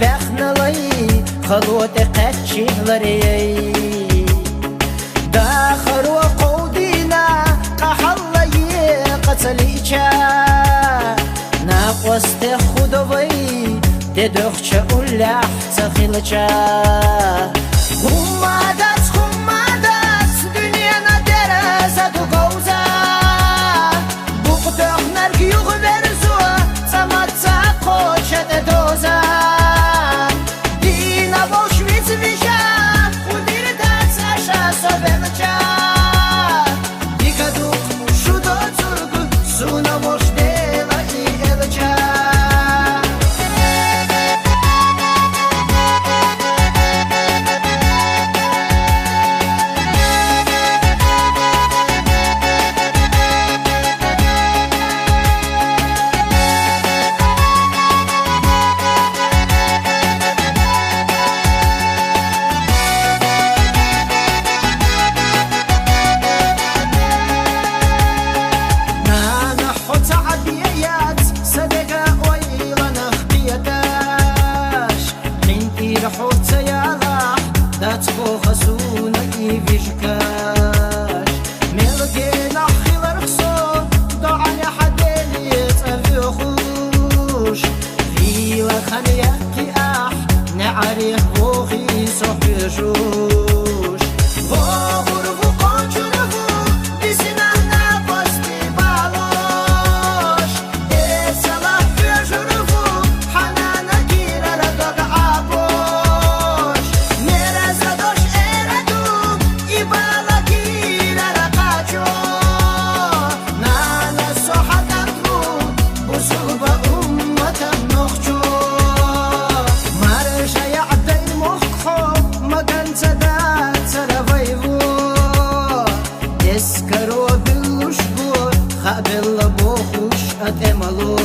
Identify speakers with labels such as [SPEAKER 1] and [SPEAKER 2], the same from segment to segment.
[SPEAKER 1] بخنلي خلوت قتشلري داخر وقودينا قحلي قتليشا ناقوست خدوي تدخش أولح تخيلشا همادات dünyana dereze dugoza Buktoq nark yuq verzu Samatsa koçete doza Dina volshvitz visha Udirda sasha sobencha Dikaduk shudo zurgu Suna volsh dela I elcha خسونا يفيشكاش ملقينا خير خصو ضعني حدين يتفيخوش في وخلي قياح نعرف بوخي صحيشوش بوخر بوقوشرفو بسنا نفستي بالوش إسلا فيشرفو حنانا كيرا ردق عبوش Бела бохуш атемало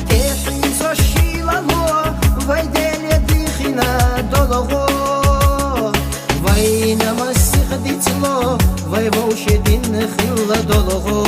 [SPEAKER 1] Техизо шилало Вайделе дихина долого Вайна масих дицло Вай вошедин хилла долого